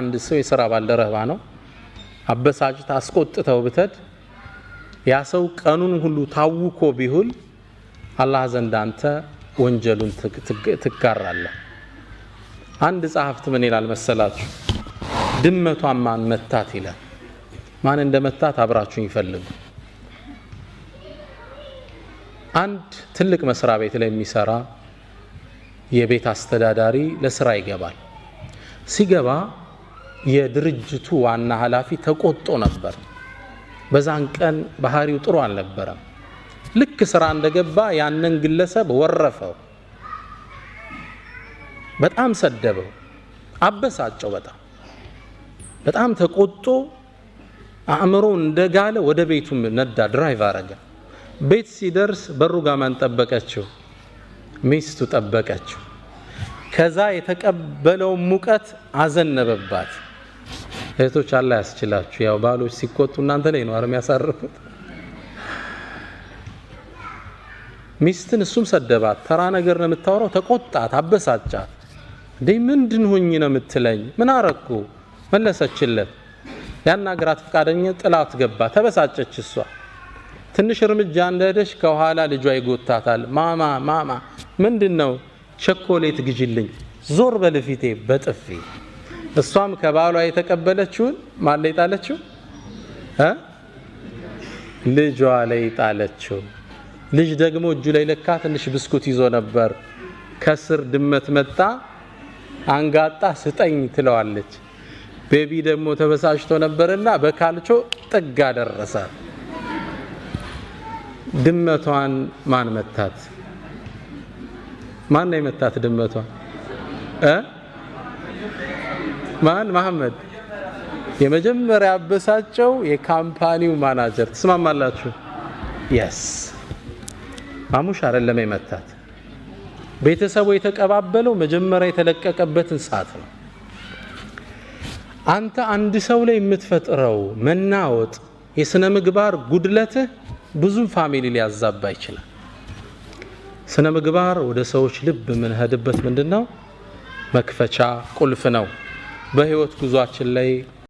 አንድ ሰው የሥራ ባልደረባ ነው አበሳጭታ አስቆጥተው ብትድ ያ ሰው ቀኑን ሁሉ ታውኮ ቢሁል አላህ ዘንድ አንተ ወንጀሉን ትጋራለህ። አንድ ጻሕፍት ምን ይላል መሰላችሁ? ድመቷን ማን መታት ይላል። ማን እንደመታት አብራችሁን ይፈልጉ። አንድ ትልቅ መስሪያ ቤት ላይ የሚሰራ የቤት አስተዳዳሪ ለስራ ይገባል። ሲገባ የድርጅቱ ዋና ኃላፊ ተቆጥቶ ነበር። በዛን ቀን ባህሪው ጥሩ አልነበረም። ልክ ስራ እንደገባ ያንን ግለሰብ ወረፈው፣ በጣም ሰደበው፣ አበሳጨው። በጣም ተቆጥቶ አእምሮ እንደጋለ ወደ ቤቱ ነዳ፣ ድራይቭ አረገ። ቤት ሲደርስ በሩ ጋር ማን ጠበቀችው? ሚስቱ ጠበቀችው። ከዛ የተቀበለው ሙቀት አዘነበባት። እህቶች አላህ ያስችላችሁ። ያው ባሎች ሲቆጡ እናንተ ላይ ነው አርም ያሳርፉት። ሚስትን እሱም ሰደባት። ተራ ነገር ነው የምታወራው። ተቆጣት፣ አበሳጫት። እንዴ ምንድን ሆኝ ነው የምትለኝ? ምን አረኩ? መለሰችለት። ያናገራት ፈቃደኛ ጥላት ገባ። ተበሳጨች እሷ። ትንሽ እርምጃ እንደሄደች ከኋላ ልጇ ይጎታታል። ማማ ምንድነው? ቸኮሌት ግጅልኝ፣ ዞር በልፊቴ በጥፊ። እሷም ከባሏ የተቀበለችውን ማን ላይ ጣለችው? ልጇ ላይ ጣለችው። ልጅ ደግሞ እጁ ላይ ለካ ትንሽ ብስኩት ይዞ ነበር። ከስር ድመት መጣ፣ አንጋጣ ስጠኝ ትለዋለች። ቤቢ ደግሞ ተበሳጭቶ ነበርና በካልቾ ጥጋ ደረሰ። ድመቷን ማን መታት? ማን ነው የመታት ድመቷን? ማን? መሐመድ። የመጀመሪያ አበሳጨው የካምፓኒው ማናጀር። ተስማማላችሁ? የስ ማሙሽ አይደለም የመታት። ቤተሰቡ የተቀባበለው መጀመሪያ የተለቀቀበትን ሰዓት ነው። አንተ አንድ ሰው ላይ የምትፈጥረው መናወጥ፣ የስነ ምግባር ጉድለትህ ብዙ ፋሚሊ ሊያዛባ ይችላል። ስነ ምግባር ወደ ሰዎች ልብ የምንሄድበት ምንድነው? መክፈቻ ቁልፍ ነው። በህይወት ጉዟችን ላይ